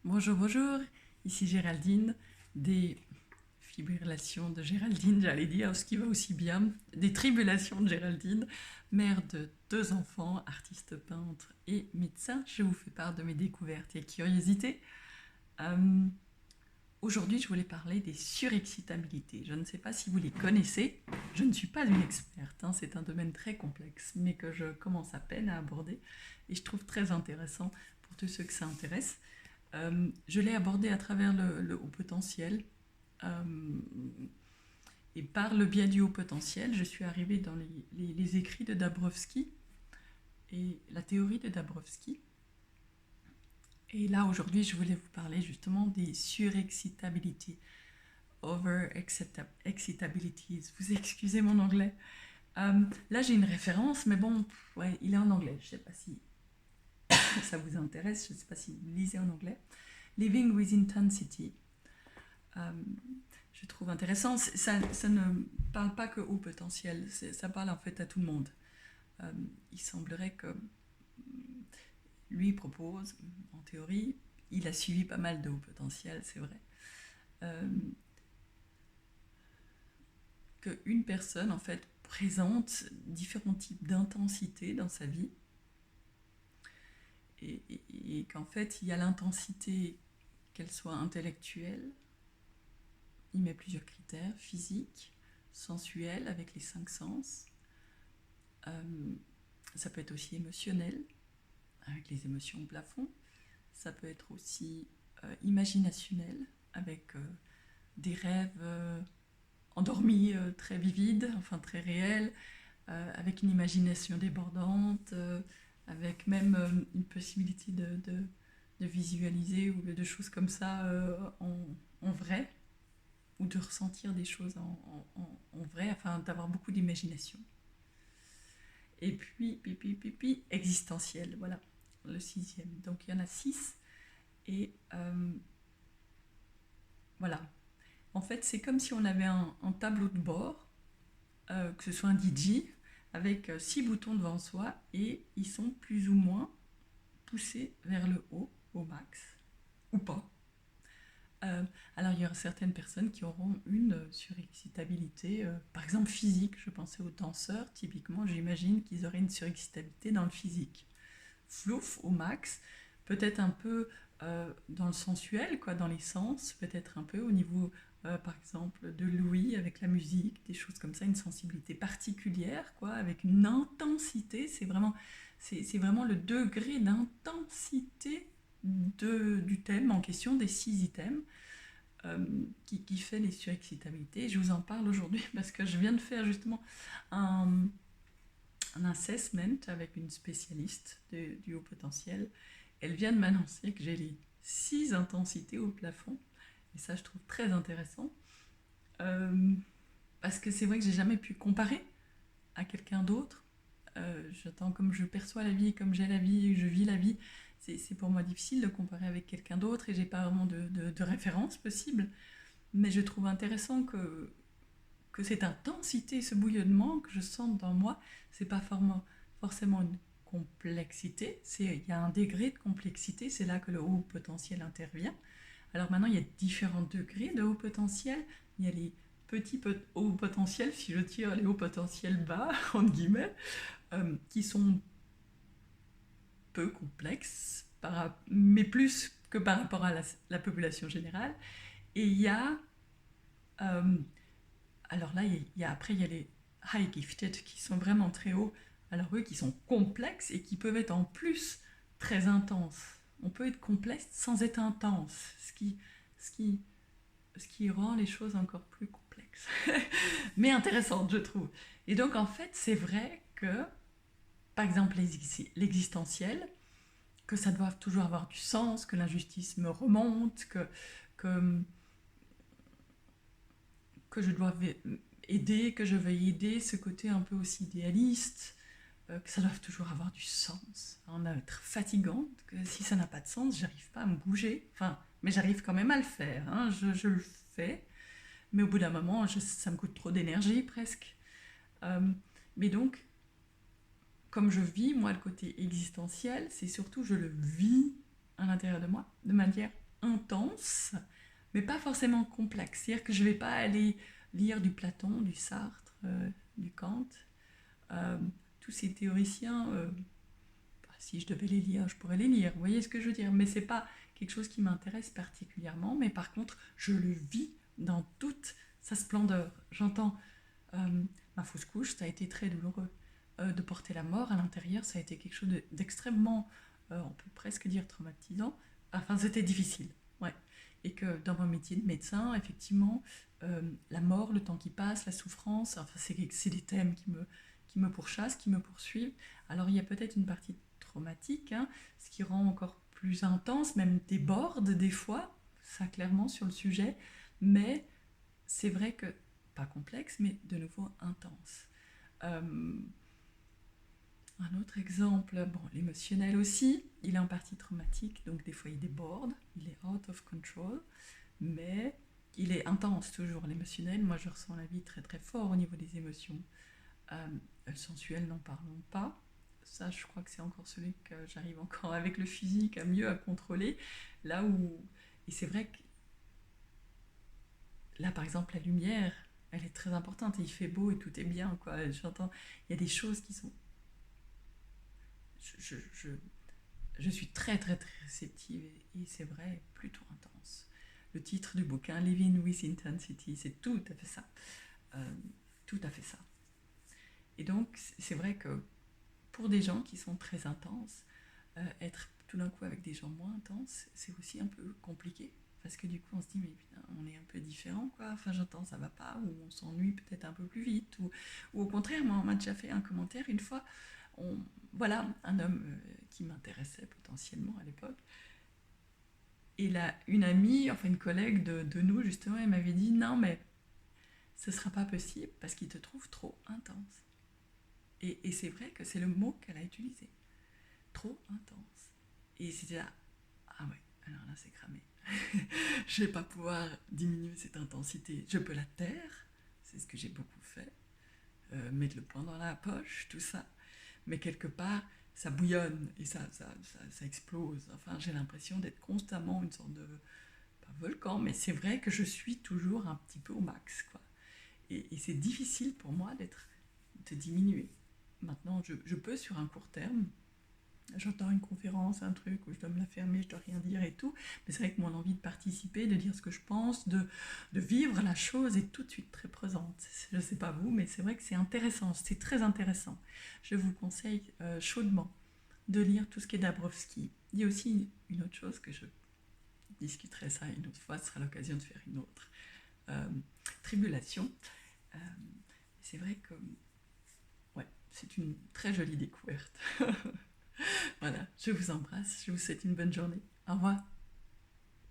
Bonjour, bonjour, ici Géraldine, des fibrillations de Géraldine, j'allais dire, ce qui va aussi bien, des tribulations de Géraldine, mère de 2 enfants, artiste peintre et médecin. Je vous fais part de mes découvertes et curiosités. Euh, Aujourd'hui, je voulais parler des surexcitabilités. Je ne sais pas si vous les connaissez, je ne suis pas une experte, hein, c'est un domaine très complexe, mais que je commence à peine à aborder et je trouve très intéressant pour tous ceux que ça intéresse. Je l'ai abordé à travers le haut potentiel. Euh, et par le biais du haut potentiel, je suis arrivée dans les écrits de Dabrowski et la théorie de Dabrowski. Et là, aujourd'hui, je voulais vous parler justement des surexcitabilités. Over-excitabilities. Vous excusez mon anglais. Là, j'ai une référence, mais bon, ouais, il est en anglais. Je ne sais pas si ça vous intéresse, je ne sais pas si vous lisez en anglais. Living with Intensity. Euh, je trouve intéressant. Ça ne parle pas que au potentiel, ça parle en fait à tout le monde. Euh, il semblerait que lui propose, en théorie, il a suivi pas mal de haut potentiel, c'est vrai, euh, qu'une personne en fait présente différents types d'intensité dans sa vie et qu'en fait il y a l'intensité, qu'elle soit intellectuelle, il met plusieurs critères, physique, sensuelle avec les 5 sens. Euh, Ça peut être aussi émotionnel, avec les émotions au plafond. Ça peut être aussi imaginationnel, avec des rêves endormis très vivides, enfin très réels, avec une imagination débordante, avec même une possibilité de visualiser ou de choses comme ça en vrai, ou de ressentir des choses en vrai, enfin d'avoir beaucoup d'imagination. Et puis, existentiel, voilà, le 6e. Donc il y en a 6. Et voilà. En fait, c'est comme si on avait un tableau de bord, que ce soit un DJ, avec 6 boutons devant soi, et ils sont plus ou moins poussés vers le haut, au max, ou pas. Euh, alors il y aura certaines personnes qui auront une surexcitabilité, par exemple physique. Je pensais aux danseurs, typiquement, j'imagine qu'ils auraient une surexcitabilité dans le physique. Flouf au max, peut-être un peu dans le sensuel, quoi, dans les sens, peut-être un peu au niveau, par exemple, de l'ouïe avec la musique, des choses comme ça, une sensibilité particulière, quoi, avec une intensité. C'est vraiment le degré d'intensité du thème en question, des 6 items, qui fait les surexcitabilités. Je vous en parle aujourd'hui parce que je viens de faire justement un, un assessment avec une spécialiste du haut potentiel. Elle vient de m'annoncer que j'ai les 6 intensités au plafond. Et ça, je trouve très intéressant. Euh, Parce que c'est vrai que j'ai jamais pu comparer à quelqu'un d'autre. J'attends comme je perçois la vie, comme j'ai la vie, je vis la vie. C'est pour moi difficile de comparer avec quelqu'un d'autre et j'ai pas vraiment de référence possible. Mais je trouve intéressant que cette intensité, ce bouillonnement que je sens dans moi, c'est pas forcément une complexité, il y a un degré de complexité, c'est là que le haut potentiel intervient. Alors maintenant, il y a différents degrés de haut potentiel. Il y a les petits hauts potentiels, si je tire les hauts potentiels bas, entre guillemets, qui sont peu complexes, mais plus que par rapport à la population générale. Et il y a euh, alors là, après, il y a les high gifted qui sont vraiment très hauts. Alors eux qui sont complexes et qui peuvent être en plus très intenses. On peut être complexe sans être intense, ce qui, ce qui rend les choses encore plus complexes. Mais intéressantes, je trouve. Et donc en fait, c'est vrai que, par exemple, l'existentiel, que ça doit toujours avoir du sens, que l'injustice me remonte, que, que je dois aider, que je veuille aider, ce côté un peu aussi idéaliste, que ça doit toujours avoir du sens. On a être fatigant, que si ça n'a pas de sens, j'arrive pas à me bouger. Enfin, mais j'arrive quand même à le faire. Hein. Je le fais, mais au bout d'un moment, ça me coûte trop d'énergie presque. Euh, mais donc, comme je vis, moi, le côté existentiel, c'est surtout je le vis à l'intérieur de moi, de manière intense, mais pas forcément complexe. C'est-à-dire que je ne vais pas aller lire du Platon, du Sartre, du Kant. Euh, Tous ces théoriciens, si je devais les lire, je pourrais les lire. Vous voyez ce que je veux dire? Mais c'est pas quelque chose qui m'intéresse particulièrement. Mais par contre, je le vis dans toute sa splendeur. J'entends ma fausse couche, ça a été très douloureux. De porter la mort à l'intérieur, ça a été quelque chose d'extrêmement, on peut presque dire traumatisant. Enfin, c'était difficile. Ouais. Et que dans mon métier de médecin, effectivement, la mort, le temps qui passe, la souffrance, enfin, c'est des thèmes qui me pourchassent, qui me poursuivent. Alors, il y a peut-être une partie traumatique, hein, ce qui rend encore plus intense, même déborde des fois, ça clairement sur le sujet, mais c'est vrai que, pas complexe, mais de nouveau intense. Euh, un autre exemple, bon, l'émotionnel aussi, il est en partie traumatique, donc des fois il déborde, il est out of control, mais il est intense toujours, l'émotionnel. Moi je ressens la vie très très fort au niveau des émotions. Le sensuel, n'en parlons pas. Ça, je crois que c'est encore celui que j'arrive encore avec le physique à mieux à contrôler. Là où. Et c'est vrai que là, par exemple, la lumière, elle est très importante et il fait beau et tout est bien, quoi. J'entends. Il y a des choses qui sont. Je, je, je, je suis très, très, très réceptive et c'est vrai, plutôt intense. Le titre du bouquin, Living with Intensity, c'est tout à fait ça. Euh, Tout à fait ça. Et donc, c'est vrai que pour des gens qui sont très intenses, être tout d'un coup avec des gens moins intenses, c'est aussi un peu compliqué. Parce que du coup, on se dit, mais putain, on est un peu différent, quoi. Enfin, j'entends, ça va pas, ou on s'ennuie peut-être un peu plus vite, ou au contraire, moi, on m'a déjà fait un commentaire une fois. On, voilà, un homme qui m'intéressait potentiellement à l'époque. Et là, une amie, enfin une collègue de nous, justement, elle m'avait dit, non, mais ce sera pas possible parce qu'il te trouve trop intense. Et c'est vrai que c'est le mot qu'elle a utilisé. Trop intense. Et c'était là, ah ouais, alors là c'est cramé. Je vais pas pouvoir diminuer cette intensité. Je peux la taire, c'est ce que j'ai beaucoup fait, mettre le poing dans la poche, tout ça. Mais quelque part, ça bouillonne et ça explose. Enfin, j'ai l'impression d'être constamment une sorte de, pas volcan, mais c'est vrai que je suis toujours un petit peu au max, quoi. Et c'est difficile pour moi de diminuer. Maintenant, je peux sur un court terme, j'entends une conférence, un truc où je dois me la fermer, je dois rien dire et tout, mais c'est vrai que mon envie de participer, de dire ce que je pense, de vivre la chose est tout de suite très présente. Je ne sais pas vous, mais c'est vrai que c'est intéressant, c'est très intéressant. Je vous conseille chaudement de lire tout ce qui est Dabrowski. Il y a aussi une autre chose que je discuterai ça une autre fois, ce sera l'occasion de faire une autre. Euh, Tribulation. Euh, c'est vrai que ouais, c'est une très jolie découverte. Voilà, je vous embrasse, je vous souhaite une bonne journée. Au revoir.